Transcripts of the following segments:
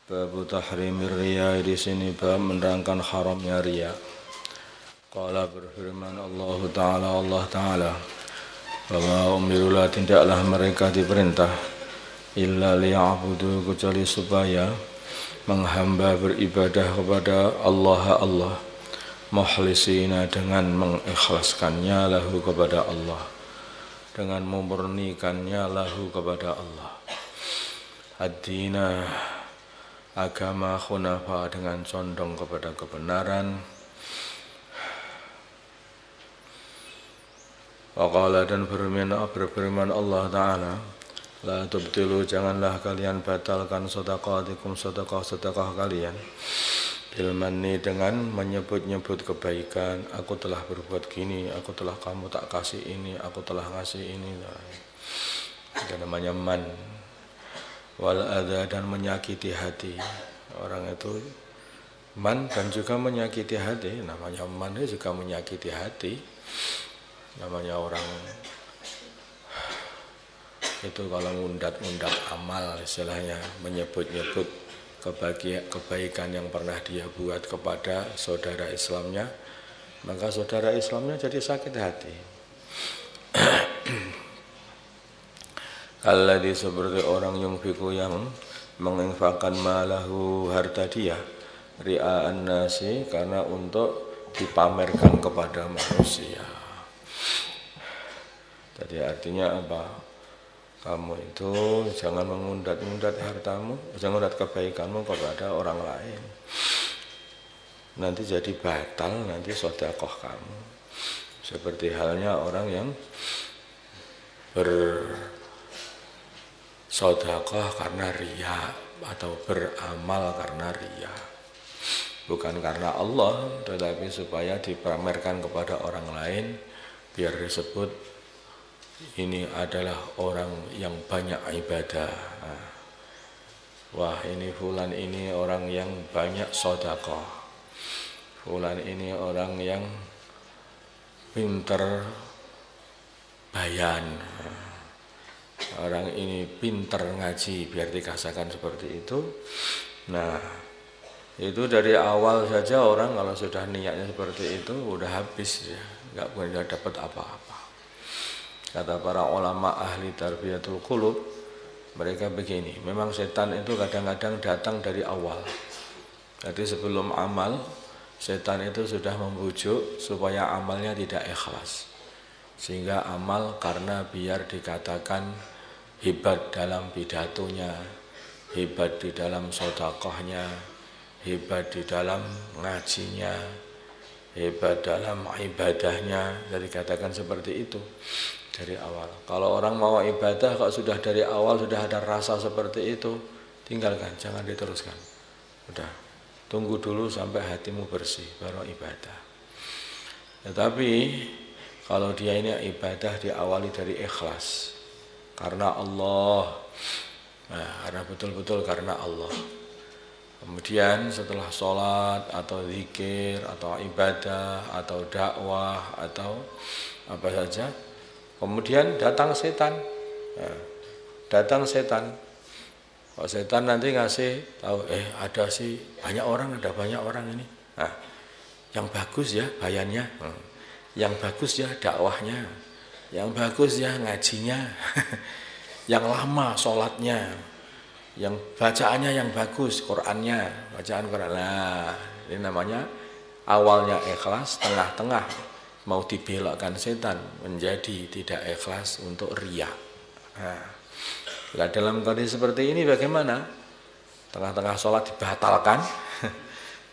Babu tahrimir riya di sini bab menerangkan haramnya riya. Qala berfirman Allah Ta'ala bahwa umirulah tidaklah mereka diperintah illa liya'budu kecuali supaya menghamba beribadah kepada Allah mukhlisina dengan mengikhlaskannya lahu kepada Allah, dengan memurnikannya lahu kepada Allah, ad-dina agama khunafa dengan condong kepada kebenaran. Waqala dan berfirman Allah Ta'ala la tubtilu janganlah kalian batalkan sedekahatikum sedekah kalian bil manni dengan menyebut-nyebut kebaikan, aku telah berbuat gini, aku telah kamu tak kasih ini, aku telah ngasih ini. Itu namanya man. Wal adha dan menyakiti hati. Orang itu man dan juga menyakiti hati. Namanya man juga menyakiti hati. Namanya orang itu kalau ngundat-ngundat amal istilahnya, menyebut-nyebut kebaikan yang pernah dia buat kepada saudara Islamnya, maka saudara Islamnya jadi sakit hati. Alladzi seperti orang yunfiqu yang menginfakkan malahu harta dia ria'an nasi karena untuk dipamerkan kepada manusia. Jadi artinya apa? Kamu itu jangan mengundat-undat hartamu, jangan mengundat kebaikanmu kepada orang lain. Nanti jadi batal nanti sedekah kamu. Seperti halnya orang yang bersedekah karena riya atau beramal karena riya. Bukan karena Allah, tetapi supaya dipamerkan kepada orang lain biar disebut ini adalah orang yang banyak ibadah. Wah, ini fulan ini orang yang banyak sedekah. Fulan ini orang yang pinter bayan. Orang ini pinter ngaji, biar dikatakan seperti itu. Nah, itu dari awal saja orang kalau sudah niatnya seperti itu udah habis ya, nggak boleh dapat apa-apa. Kata para ulama ahli tarbiyatul qulub, mereka begini, memang setan itu kadang-kadang datang dari awal. Jadi sebelum amal, setan itu sudah membujuk supaya amalnya tidak ikhlas. Sehingga amal karena biar dikatakan hebat dalam pidatonya, hebat di dalam sedekahnya, hebat di dalam ngajinya, hebat dalam ibadahnya, jadi katakan seperti itu dari awal. Kalau orang mau ibadah kok sudah dari awal sudah ada rasa seperti itu, tinggalkan, jangan diteruskan. Udah, tunggu dulu sampai hatimu bersih baru ibadah. Tetapi kalau dia ini ibadah diawali dari ikhlas karena Allah, karena betul-betul karena Allah. Kemudian setelah sholat atau zikir atau ibadah atau dakwah atau apa saja, kemudian datang setan. Datang setan. Kalau setan nanti ngasih tahu, ada sih banyak orang ini. Nah, yang bagus ya bayannya, yang bagus ya dakwahnya, yang bagus ya ngajinya, yang lama sholatnya, yang bacaannya yang bagus, Qur'annya, bacaan Qur'an. Nah, ini namanya awalnya ikhlas, tengah-tengah mau dibelokkan setan menjadi tidak ikhlas untuk riya. Nah, dalam kondisi seperti ini bagaimana? Tengah-tengah sholat dibatalkan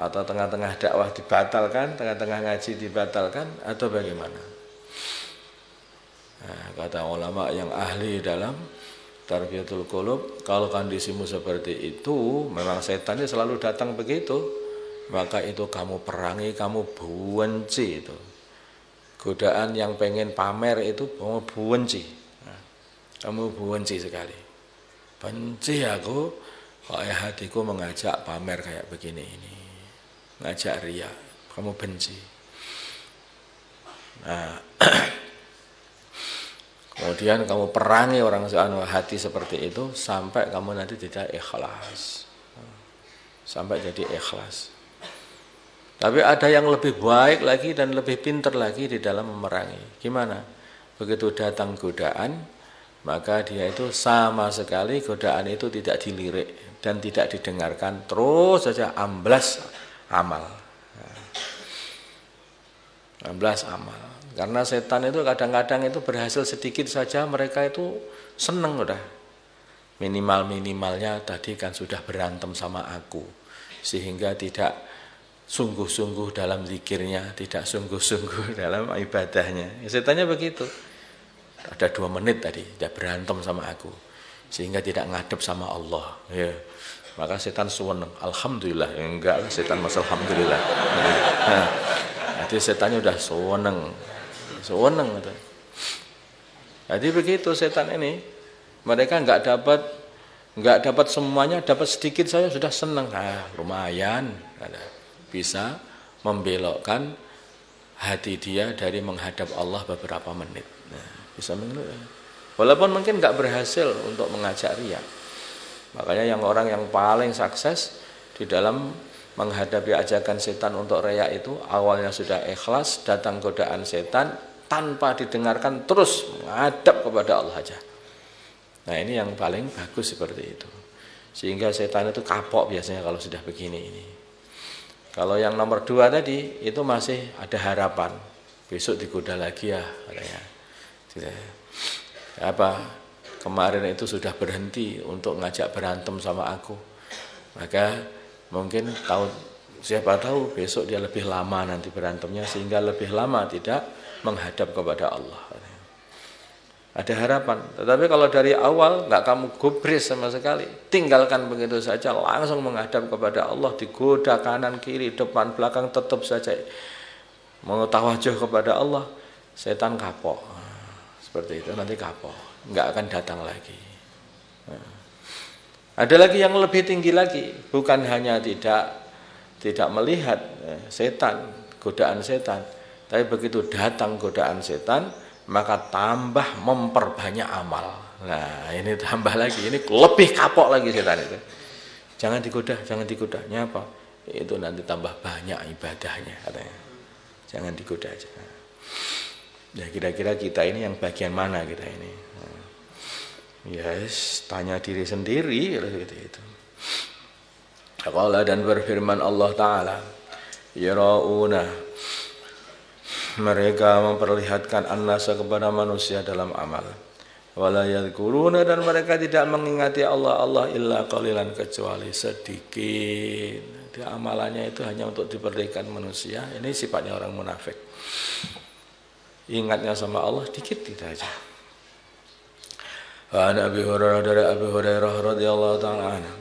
atau tengah-tengah dakwah dibatalkan, tengah-tengah ngaji dibatalkan, atau bagaimana? Nah, kata ulama yang ahli dalam tarbiyatul qulub, kalau kondisimu seperti itu, memang setannya selalu datang begitu, maka itu kamu perangi, kamu benci itu. Godaan yang pengen pamer itu kamu benci. Nah, kamu benci sekali. Benci aku, kok hatiku mengajak pamer kayak begini ini. Ngajak riya, kamu benci. Nah, kemudian kamu perangi orang hati seperti itu sampai kamu nanti tidak ikhlas. sampai jadi ikhlas. Tapi ada yang lebih baik lagi dan lebih pintar lagi di dalam memerangi. Gimana? Begitu datang godaan, maka dia itu sama sekali godaan itu tidak dilirik dan tidak didengarkan, terus saja amblas amal. Amblas amal. Karena setan itu kadang-kadang itu berhasil sedikit saja mereka itu seneng udah. Minimal-minimalnya tadi kan sudah berantem sama aku. Sehingga tidak sungguh-sungguh dalam zikirnya, tidak sungguh-sungguh dalam ibadahnya. Setannya begitu. Ada 2 menit tadi, dia berantem sama aku. Sehingga tidak ngadep sama Allah. Ya. Maka setan suweneng. Alhamdulillah. Enggak lah setan mas alhamdulillah. Nah, jadi setannya udah suweneng. Suweneng gitu. Jadi begitu setan ini. Mereka enggak dapat semuanya, dapat sedikit saja sudah senang. Nah, lumayan bisa membelokkan hati dia dari menghadap Allah beberapa menit. Nah, bisa walaupun mungkin enggak berhasil untuk mengajak riya. Makanya orang yang paling sukses di dalam menghadapi ajakan setan untuk riya itu awalnya sudah ikhlas, datang godaan setan tanpa didengarkan terus menghadap kepada Allah saja. Nah, ini yang paling bagus seperti itu. Sehingga setan itu kapok biasanya kalau sudah begini ini. Kalau yang nomor 2 tadi itu masih ada harapan. Besok digoda lagi ya katanya. Apa? Kemarin itu sudah berhenti untuk ngajak berantem sama aku. Maka mungkin siapa tahu besok dia lebih lama nanti berantemnya sehingga lebih lama tidak menghadap kepada Allah. Ada harapan. Tetapi kalau dari awal enggak kamu gubris sama sekali, tinggalkan begitu saja, langsung menghadap kepada Allah, digoda kanan kiri depan belakang tetap saja mau tawajuh kepada Allah, setan kapok. Seperti itu nanti kapok, enggak akan datang lagi. Ada lagi yang lebih tinggi lagi, bukan hanya tidak melihat setan, godaan setan, tapi begitu datang godaan setan, maka tambah memperbanyak amal. Nah, ini tambah lagi, ini lebih kapok lagi setan itu. Jangan digoda. Apa? Itu nanti tambah banyak ibadahnya katanya. Jangan digoda aja. Ya kira-kira kita ini yang bagian mana kita ini? Yes, tanya diri sendiri gitu itu. Qala dan berfirman Allah Ta'ala, yarauna, mereka memperlihatkan an-nasa kepada manusia dalam amal. Wala yadhkuruna, dan mereka tidak mengingati Allah illa qalilan, kecuali sedikit. Dia amalannya itu hanya untuk diperlihatkan manusia. Ini sifatnya orang munafik. Ingatnya sama Allah dikit aja. An Abi Hurairah, dari Abi Hurairah radhiyallahu ta'ala anhu,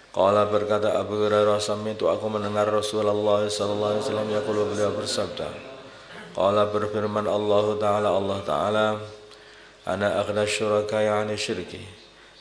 qala, berkata Abu Hurairah, sami'tu, aku mendengar Rasulullah sallallahu alaihi wasallam yaqulu, beliau bersabda, qala, berfirman Allah Ta'ala, ana aghna syuraka yani syirki,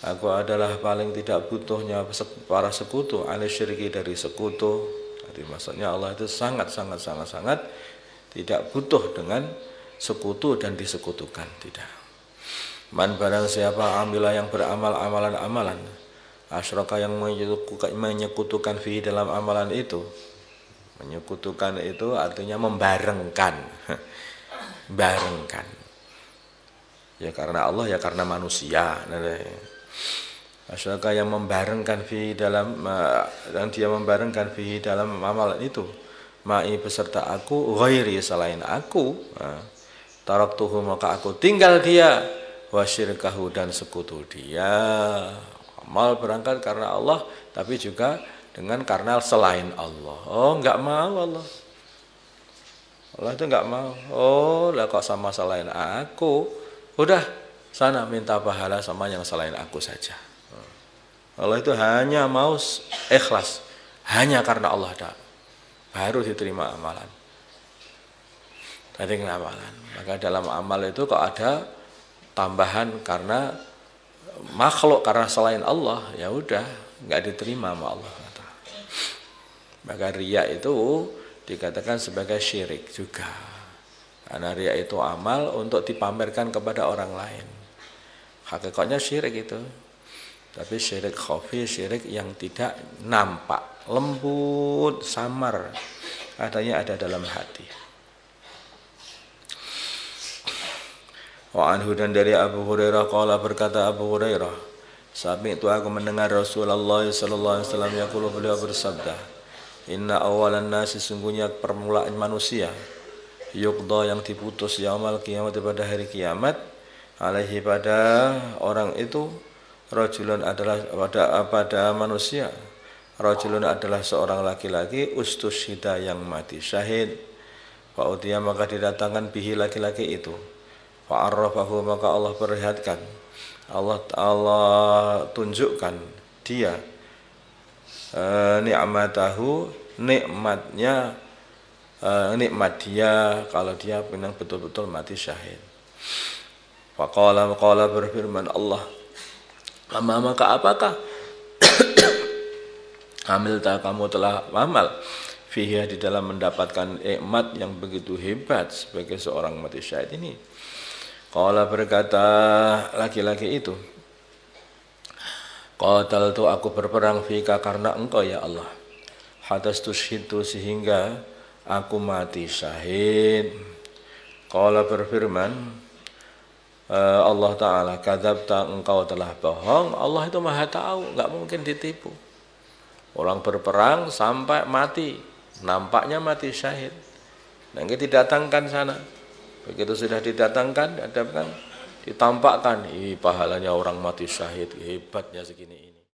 aku adalah paling tidak butuhnya para sekutu, ani syirki, dari sekutu. Jadi maksudnya Allah itu sangat tidak butuh dengan sekutu dan disekutukan, tidak. Man, barang siapa amila yang beramal amalan asyraka, yang menyekutukan fi dalam amalan itu. Menyekutukan itu artinya membarengkan. Barengkan. Ya karena Allah, ya karena manusia. Asyraka, yang membarengkan fi dalam, dan dia membarengkan fi dalam amalan itu. Ma'i, beserta aku, ghairi, selain aku. Taraktuhu, maka aku tinggal dia. Wasyirkahu, dan sekutu dia. Amal berangkat karena Allah, tapi juga dengan karena selain Allah. Oh, enggak mau Allah. Allah itu enggak mau. Oh, lah kok sama selain aku? Udah, sana minta pahala sama yang selain aku saja. Allah itu hanya mau ikhlas, hanya karena Allah ada, baru diterima amalan. Tadi amalan. Maka dalam amal itu kok ada tambahan karena makhluk, karena selain Allah, ya udah nggak diterima sama Allah. Maka riya itu dikatakan sebagai syirik juga, karena riya itu amal untuk dipamerkan kepada orang lain. Hakikatnya syirik itu. Tapi syirik khafi, syirik yang tidak nampak, lembut, samar, adanya ada dalam hati. Wa anhu, dan dari Abu Hurairah qala, berkata Abu Hurairah, sami'tu, aku mendengar Rasulullah sallallahu alaihi wasallam yaqulu, beliau bersabda, inna awalan nasi, sesungguhnya permulaan manusia, yuqda, yang diputus, yaumal kiamat, pada hari kiamat, alaihi, pada orang itu, rajulun, adalah pada manusia, rajulun, adalah seorang laki-laki, ustusyhida, yang mati syahid, fa utiya, maka didatangkan bihi, laki-laki itu, fa arrafahu, maka Allah perlihatkan, Allah tunjukkan dia ni'matahu, nikmatnya, nikmat dia kalau dia memang betul-betul mati syahid. Faqala, berfirman Allah, maka apakah amilta, kamu telah amal, fiha, di dalam mendapatkan nikmat yang begitu hebat sebagai seorang mati syahid ini. Qala, berkata laki-laki itu, qataltu, aku berperang, fika, karena engkau ya Allah, hatta stushhidu, sehingga aku mati syahid. Qala, berfirman Allah Ta'ala, kadzabta, engkau telah bohong. Allah itu maha tahu, enggak mungkin ditipu. Orang berperang sampai mati, nampaknya mati syahid, nanti didatangkan sana. Begitu sudah didatangkan, ditampakkan, pahalanya orang mati syahid, hebatnya segini ini.